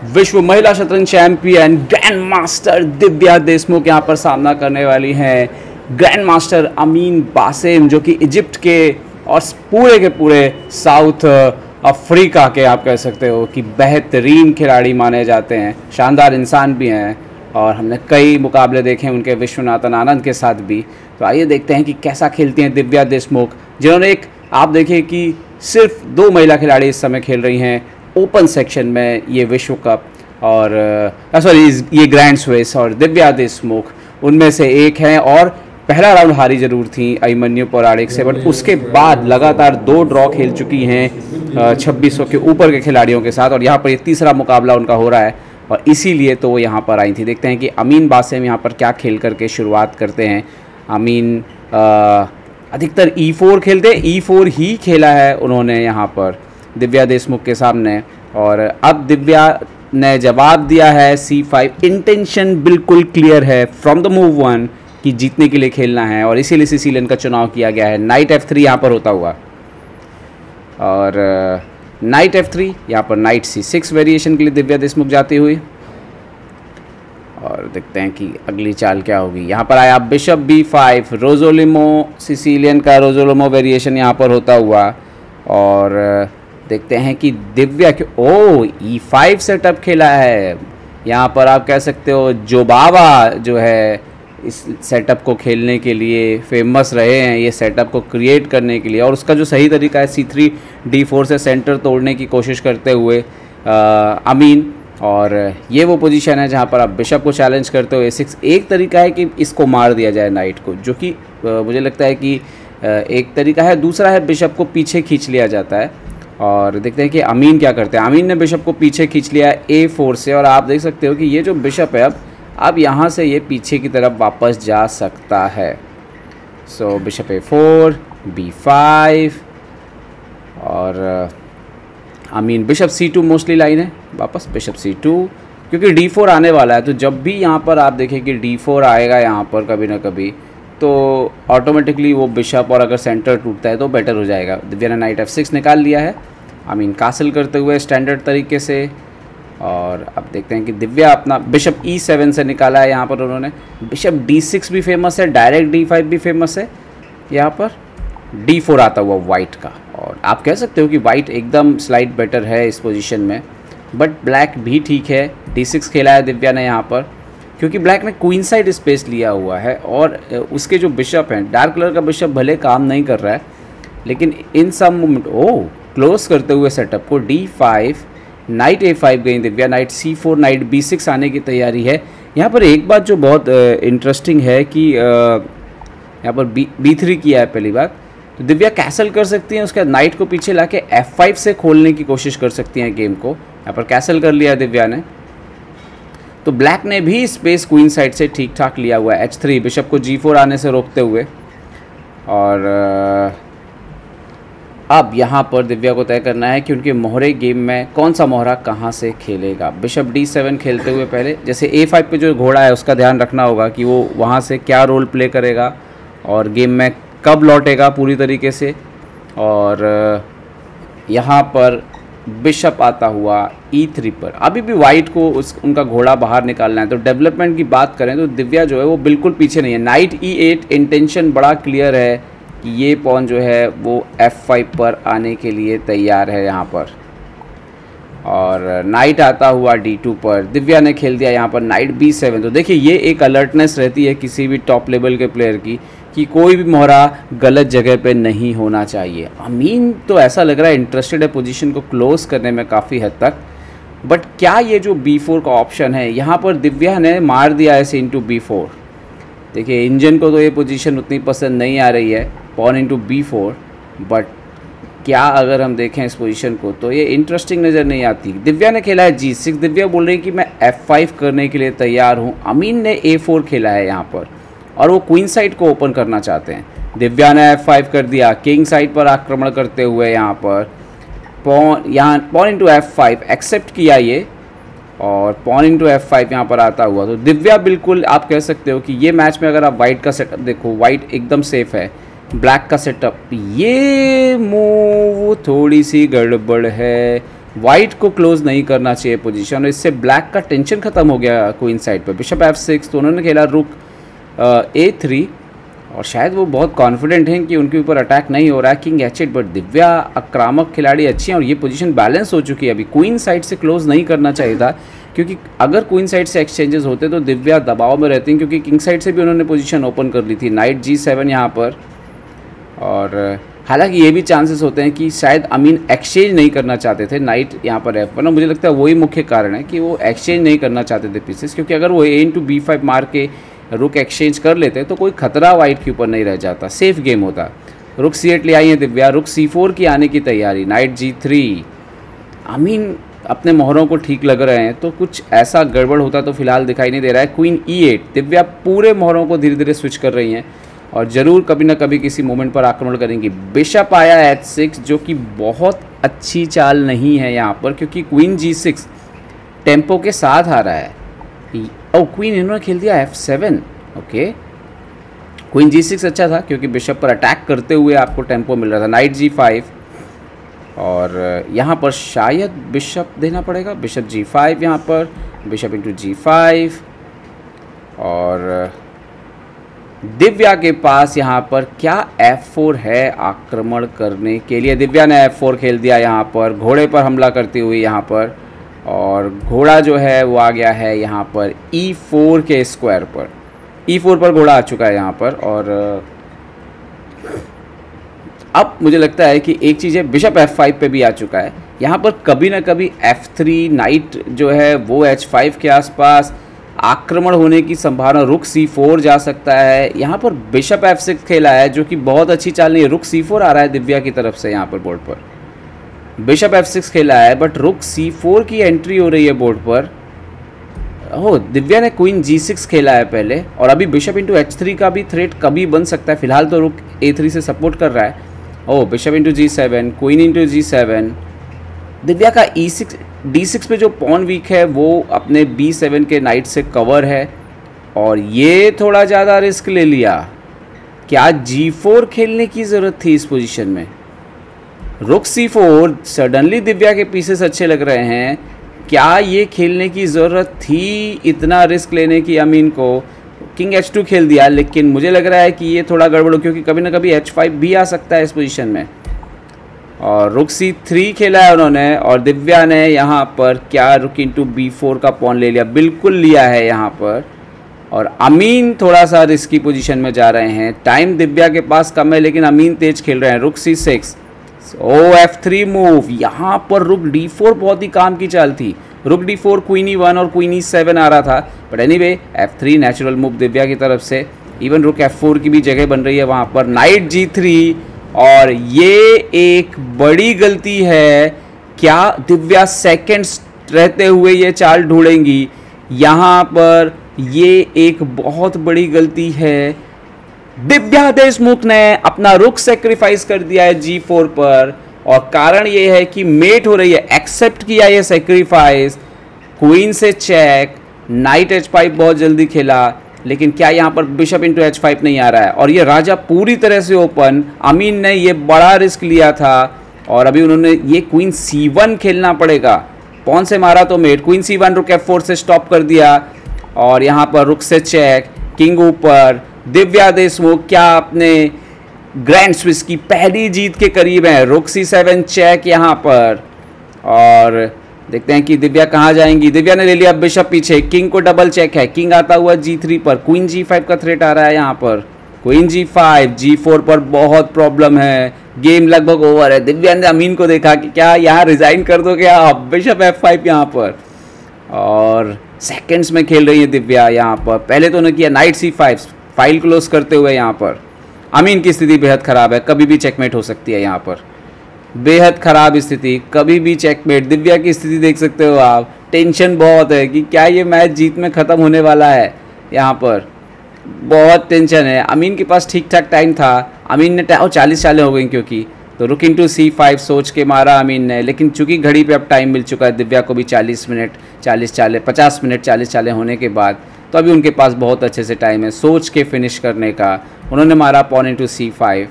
विश्व महिला शतरंज champion grand master Divya Deshmukh यहाँ पर सामना करने वाली हैं ग्रैंड मास्टर अमीन बासिम, जो कि इजिप्ट के और पूरे के पूरे साउथ अफ्रीका के आप कह सकते हो कि बेहतरीन खिलाड़ी माने जाते हैं। शानदार इंसान भी हैं और हमने कई मुकाबले देखे हैं उनके विश्वनाथन आनंद के साथ भी। तो आइए देखते हैं कि कैसा खेलती हैं दिव्या देशमुख, जिन्होंने एक आप देखिए कि सिर्फ 2 महिला खिलाड़ी इस समय खेल रही हैं ओपन सेक्शन में ये विश्व कप और सॉरी ये ग्रैंड स्विस, और दिव्या देशमुख उनमें से एक हैं। और पहला राउंड हारी जरूर थी अभिमन्यु पौराणिक से, बट उसके बाद लगातार 2 ड्रॉ खेल चुकी हैं 2600 के ऊपर के खिलाड़ियों के साथ, और यहाँ पर ये तीसरा मुकाबला उनका हो रहा है और इसीलिए तो वो यहाँ पर आई थी। देखते हैं कि अमीन बासिम यहाँ पर क्या खेल करके शुरुआत करते हैं। अमीन अधिकतर E4 खेलते, E4 ही खेला है उन्होंने यहाँ पर दिव्या देशमुख के सामने, और अब दिव्या ने जवाब दिया है C5। इंटेंशन बिल्कुल क्लियर है फ्रॉम द मूव 1 कि जीतने के लिए खेलना है, और इसीलिए सिसिलियन का चुनाव किया गया है। नाइट F3 यहाँ पर होता हुआ, और नाइट F3 यहाँ पर नाइट C6 वेरिएशन के लिए दिव्या देशमुख जाती हुई, और देखते हैं कि अगली चाल क्या होगी। यहाँ पर आया बिशप B5, रोजोलिमो सिसिलियन का रोजोलिमो वेरिएशन यहाँ पर होता हुआ, और देखते हैं कि दिव्या के E5 सेटअप खेला है। यहाँ पर आप कह सकते हो जोबाबा जो है इस सेटअप को खेलने के लिए फेमस रहे हैं, ये सेटअप को क्रिएट करने के लिए, और उसका जो सही तरीका है C3 D4 से सेंटर तोड़ने की कोशिश करते हुए अमीन, और ये वो पोजीशन है जहाँ पर आप बिशप को चैलेंज करते हो A6। एक तरीका है कि इसको मार दिया जाए नाइट को, जो कि मुझे लगता है कि एक तरीका है। दूसरा है बिशप को पीछे खींच लिया जाता है, और देखते हैं कि अमीन क्या करते हैं। अमीन ने बिशप को पीछे खींच लिया है A4 से, और आप देख सकते हो कि ये जो बिशप है अब यहाँ से ये पीछे की तरफ वापस जा सकता है। सो बिशप A4 B5, और अमीन बिशप C2 मोस्टली लाइन है, वापस बिशप C2, क्योंकि D4 आने वाला है। तो जब भी यहाँ पर आप देखें कि D4 आएगा यहाँ पर कभी ना कभी, तो ऑटोमेटिकली वो बिशप, और अगर सेंटर टूटता है तो बेटर हो जाएगा। दिव्या ने नाइट F6 निकाल लिया है, अमीन कासल करते हुए स्टैंडर्ड तरीके से, और अब देखते हैं कि दिव्या अपना बिशप E7 से निकाला है यहाँ पर उन्होंने। बिशप D6 भी फेमस है, डायरेक्ट D5 भी फेमस है। यहाँ पर D4 आता हुआ वाइट का, और आप कह सकते हो कि वाइट एकदम स्लाइड बेटर है इस पोजीशन में, बट ब्लैक भी ठीक है। D6 खेला है दिव्या ने यहाँ पर, क्योंकि ब्लैक ने क्वीन साइड स्पेस लिया हुआ है, और उसके जो बिशप हैं, डार्क कलर का बिशप भले काम नहीं कर रहा है, लेकिन इन सब मोमेंट क्लोज करते हुए सेटअप को D5, नाइट A5 गई Divya, night C4, night B6 आने की तैयारी है। यहाँ पर एक बात जो बहुत इंटरेस्टिंग है कि यहाँ पर B3 किया है पहली बात, तो दिव्या कैसल कर सकती हैं, उसके बाद नाइट को पीछे लाके F5 से खोलने की कोशिश कर सकती हैं गेम को। यहाँ पर कैसल कर लिया दिव्या ने, तो ब्लैक ने भी स्पेस क्वीन साइड से ठीक ठाक लिया हुआ है। H3 बिशप को G4 आने से रोकते हुए, और अब यहाँ पर दिव्या को तय करना है कि उनके मोहरे गेम में कौन सा मोहरा कहाँ से खेलेगा। बिशप D7 खेलते हुए पहले जैसे A5 पे जो घोड़ा है उसका ध्यान रखना होगा कि वो वहाँ से क्या रोल प्ले करेगा और गेम में कब लौटेगा पूरी तरीके से। और यहाँ पर बिशप आता हुआ E3 पर, अभी भी वाइट को उनका घोड़ा बाहर निकालना है। तो डेवलपमेंट की बात करें तो दिव्या जो है वो बिल्कुल पीछे नहीं है। नाइट E8 इंटेंशन बड़ा क्लियर है कि ये पॉन जो है वो F5 पर आने के लिए तैयार है यहाँ पर, और नाइट आता हुआ D2 पर। दिव्या ने खेल दिया यहाँ पर नाइट B7। तो देखिए ये एक अलर्टनेस रहती है किसी भी टॉप लेवल के प्लेयर की कि कोई भी मोहरा गलत जगह पे नहीं होना चाहिए। अमीन तो ऐसा लग रहा है इंटरेस्टेड है पोजीशन को क्लोज करने में काफ़ी हद तक, बट क्या ये जो B4 का ऑप्शन है यहाँ पर दिव्या ने मार दिया है इंटू B4। देखिए इंजन को तो ये पोजीशन उतनी पसंद नहीं आ रही है, पॉन इंटू B4, बट क्या अगर हम देखें इस पोजीशन को तो ये इंटरेस्टिंग नज़र नहीं आती। दिव्या ने खेला है G6, दिव्या बोल रही है कि मैं F5 करने के लिए तैयार हूँ। अमीन ने A4 खेला है यहाँ पर, और वो क्वीन साइड को ओपन करना चाहते हैं। दिव्या ने F5 कर दिया, किंग साइड पर आक्रमण करते हुए यहाँ पर पॉन इंटू F5 एक्सेप्ट किया ये, और पॉन इंटू F5 यहाँ पर आता हुआ। तो दिव्या बिल्कुल आप कह सकते हो कि ये मैच में अगर आप वाइट का सेटअप देखो, वाइट एकदम सेफ है, ब्लैक का सेटअप ये मूव थोड़ी सी गड़बड़ है। वाइट को क्लोज नहीं करना चाहिए पोजीशन, और इससे ब्लैक का टेंशन खत्म हो गया क्वीन साइड पर। बिशप F6, तो उन्होंने खेला रुक A3, और शायद वो बहुत कॉन्फिडेंट हैं कि उनके ऊपर अटैक नहीं हो रहा है। किंग H8, बट दिव्या आक्रामक खिलाड़ी अच्छी हैं और ये पोजीशन बैलेंस हो चुकी है। अभी क्वीन साइड से क्लोज नहीं करना चाहिए था, क्योंकि अगर क्वीन साइड से एक्सचेंजेस होते तो दिव्या दबाव में रहती हैं, क्योंकि किंग साइड से भी उन्होंने पोजीशन ओपन कर ली थी। नाइट G7 यहाँ पर, और हालांकि ये भी चांसेस होते हैं कि शायद अमीन एक्सचेंज नहीं करना चाहते थे नाइट यहाँ पर F1, और मुझे लगता है वही मुख्य कारण है कि वो एक्सचेंज नहीं करना चाहते थे पीसेस, क्योंकि अगर वो A/B5 मार के रुक एक्सचेंज कर लेते तो कोई खतरा वाइट के ऊपर नहीं रह जाता, सेफ गेम होता। रुक C8 ले आई है दिव्या, रुक C4 की आने की तैयारी। नाइट G3, अमीन अपने मोहरों को ठीक लग रहे हैं, तो कुछ ऐसा गड़बड़ होता तो फिलहाल दिखाई नहीं दे रहा है। क्वीन E8, दिव्या पूरे मोहरों को धीरे धीरे स्विच कर रही हैं और ज़रूर कभी ना कभी किसी मोमेंट पर आक्रमण करेंगी। बिशप आया H6, जो कि बहुत अच्छी चाल नहीं है यहाँ पर, क्योंकि क्वीन G6 टेम्पो के साथ आ रहा है। और क्वीन इन्होंने खेल दिया F7। ओके, क्वीन G6 अच्छा था क्योंकि बिशप पर अटैक करते हुए आपको टेम्पो मिल रहा था। नाइट G5, और यहाँ पर शायद बिशप देना पड़ेगा। बिशप G5 यहाँ पर, बिशप इंटू G5, और दिव्या के पास यहाँ पर क्या F4 है आक्रमण करने के लिए। दिव्या ने F4 खेल दिया यहाँ पर, घोड़े पर हमला करती हुई यहाँ पर, और घोड़ा जो है वो आ गया है यहाँ पर E4 के स्क्वायर पर। E4 पर घोड़ा आ चुका है यहाँ पर, और अब मुझे लगता है कि एक चीज़ है, बिशप F5 पे भी आ चुका है। यहाँ पर कभी ना कभी F3, नाइट जो है वो H5 के आसपास आक्रमण होने की संभावना। रुक C4 जा सकता है। यहाँ पर बिशप F6 खेला है, जो कि बहुत अच्छी चाल नहीं है। रुक C4 आ रहा है दिव्या की तरफ से यहाँ पर बोर्ड पर। बिशप F6 खेला है, बट रुक C4 की एंट्री हो रही है बोर्ड पर। ओह, दिव्या ने क्वीन G6 खेला है पहले, और अभी बिशप इंटू H3 का भी थ्रेट कभी बन सकता है। फिलहाल तो रुक A3 से सपोर्ट कर रहा है। Oh, bishop into G7, queen into G7। Divya का E6 D6 पे जो पॉन वीक है वो अपने B7 के नाइट से कवर है, और ये थोड़ा ज़्यादा रिस्क ले लिया। क्या G4 खेलने की ज़रूरत थी इस पोजीशन में? रुक C4, सडनली दिव्या के पीसेस अच्छे लग रहे हैं। क्या ये खेलने की ज़रूरत थी इतना रिस्क लेने की अमीन को? किंग H2 खेल दिया, लेकिन मुझे लग रहा है कि ये थोड़ा गड़बड़ हो, क्योंकि कभी ना कभी H5 भी आ सकता है इस पोजीशन में। और रुक C3 खेला है उन्होंने, और दिव्या ने यहाँ पर क्या रुक इंटू B4 का पॉन ले लिया, बिल्कुल लिया है यहाँ पर। और अमीन थोड़ा सा रिस्की पोजीशन में जा रहे हैं। टाइम दिव्या के पास कम है, लेकिन अमीन तेज खेल रहे हैं। रुक C6, F3 मूव। यहाँ पर रुक D4 बहुत ही काम की चाल थी। रुक D4, क्वीन E1 और क्वीन E7 आ रहा था, but anyway F3 natural move Divya की तरफ से। इवन रुक F4 की भी जगह बन रही है वहाँ पर। नाइट G3, और ये एक बड़ी गलती है। क्या दिव्या सेकंड्स रहते हुए ये चाल ढूंढेंगी? यहाँ पर ये एक बहुत बड़ी गलती है। दिव्या देशमुख ने अपना रुक सेक्रीफाइस कर दिया है G4 पर, और कारण ये है कि मेट हो रही है। एक्सेप्ट किया ये सेक्रीफाइस, क्वीन से चेक, नाइट H5 बहुत जल्दी खेला, लेकिन क्या यहाँ पर बिशप इंटू H5 नहीं आ रहा है, और ये राजा पूरी तरह से ओपन। अमीन ने ये बड़ा रिस्क लिया था, और अभी उन्होंने ये क्वीन C1 खेलना पड़ेगा। पॉन से मारा तो मेट, क्वीन C1 रुक F4 से स्टॉप कर दिया, और यहाँ पर रुक से चेक, किंग ऊपर। दिव्या देशमुख क्या अपने ग्रैंड स्विस की पहली जीत के करीब है। रुक C7 चेक यहाँ पर, और देखते हैं कि दिव्या कहाँ जाएंगी। दिव्या ने ले लिया बिशप पीछे, किंग को डबल चेक है। किंग आता हुआ G3 पर, क्वीन G5 का थ्रेट आ रहा है यहाँ पर। क्वीन G5, G4 पर बहुत प्रॉब्लम है। गेम लगभग ओवर है। दिव्या ने अमीन को देखा कि क्या यहाँ रिजाइन कर दो क्या आप? बिशप F5 यहाँ पर, और सेकंड्स में खेल रही है दिव्या यहाँ पर। पहले तो उन्होंने किया नाइट C5, फाइल क्लोज करते हुए यहाँ पर। अमीन की स्थिति बेहद ख़राब है, कभी भी चेकमेट हो सकती है यहाँ पर। बेहद ख़राब स्थिति, कभी भी चेकमेट। दिव्या की स्थिति देख सकते हो आप, टेंशन बहुत है कि क्या ये मैच जीत में ख़त्म होने वाला है। यहाँ पर बहुत टेंशन है। अमीन के पास ठीक ठाक टाइम था। अमीन ने 40 चालें हो गई क्योंकि, तो रुक इंटू C5 सोच के मारा अमीन ने, लेकिन चूंकि घड़ी पे अब टाइम मिल चुका है दिव्या को भी 40 मिनट 50 मिनट 40 चालें होने के बाद, तो अभी उनके पास बहुत अच्छे से टाइम है सोच के फिनिश करने का। उन्होंने मारा पॉन इंटू C5,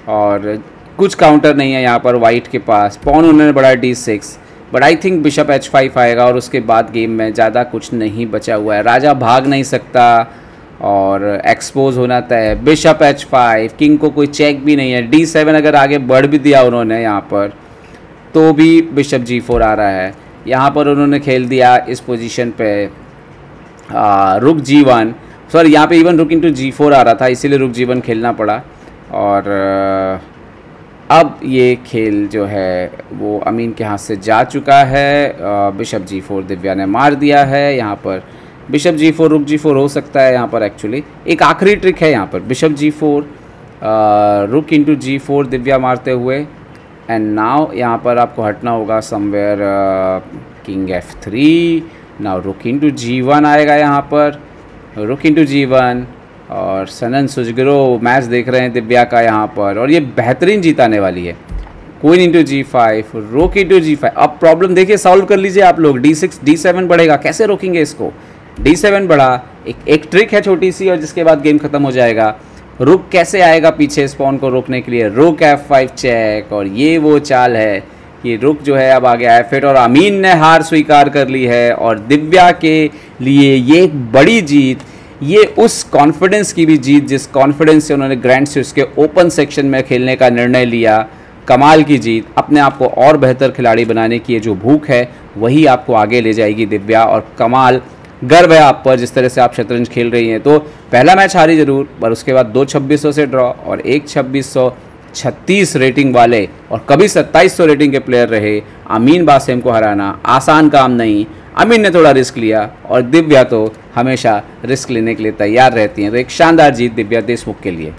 और कुछ काउंटर नहीं है यहाँ पर वाइट के पास। पॉन उन्होंने बढ़ा D6, but I think bishop h5 आएगा और उसके बाद गेम में ज़्यादा कुछ नहीं बचा हुआ है। राजा भाग नहीं सकता और एक्सपोज होना तय है। बिशप h5, किंग को कोई चेक भी नहीं है। d7 अगर आगे बढ़ भी दिया उन्होंने यहाँ पर तो भी बिशप g4 आ रहा है। यहाँ पर उन्होंने खेल दिया इस पोजीशन पे रुक g1, सॉरी यहाँ पे इवन रुक इंटू g4 आ रहा था, इसीलिए रुक g1 खेलना पड़ा। और अब ये खेल जो है वो अमीन के हाथ से जा चुका है। बिशप g4 दिव्या ने मार दिया है। यहाँ पर बिशप g4 रुक g4 हो सकता है। यहाँ पर एक्चुअली एक आखिरी ट्रिक है यहाँ पर, बिशप g4 रुक इंटू g4 दिव्या मारते हुए। एंड नाउ यहाँ पर आपको हटना होगा समवेयर किंग f3। नाउ रुक इंटू g1 आएगा यहाँ पर, रुक इंटू g1 और सनन सुजगरो मैच देख रहे हैं दिव्या का यहाँ पर, और ये बेहतरीन जीताने वाली है। क्वीन इंटू g5, रोक इंटू g5। अब प्रॉब्लम देखिए, सॉल्व कर लीजिए आप लोग। d6 d7 बढ़ेगा, कैसे रोकेंगे इसको? d7 बढ़ा, एक ट्रिक है छोटी सी और जिसके बाद गेम खत्म हो जाएगा। रुक कैसे आएगा पीछे स्पॉन को रोकने के लिए? रुक f5 चेक, और ये वो चाल है कि रुक जो है अब आ गया f8 और अमीन ने हार स्वीकार कर ली है। और दिव्या के लिए ये एक बड़ी जीत, ये उस कॉन्फिडेंस की भी जीत जिस कॉन्फिडेंस से उन्होंने ग्रैंड स्लैश के ओपन सेक्शन में खेलने का निर्णय लिया। कमाल की जीत, अपने आप को और बेहतर खिलाड़ी बनाने की ये जो भूख है वही आपको आगे ले जाएगी दिव्या। और कमाल, गर्व है आप पर जिस तरह से आप शतरंज खेल रही हैं। तो पहला मैच हारी जरूर, पर उसके बाद 2 2600 से ड्रॉ और 1 2636 रेटिंग वाले और कभी 2700 रेटिंग के प्लेयर रहे अमीन बासिम को हराना आसान काम नहीं। अमीन ने थोड़ा रिस्क लिया और दिव्या तो हमेशा रिस्क लेने के लिए तैयार रहती हैं। तो एक शानदार जीत दिव्या देशमुख के लिए।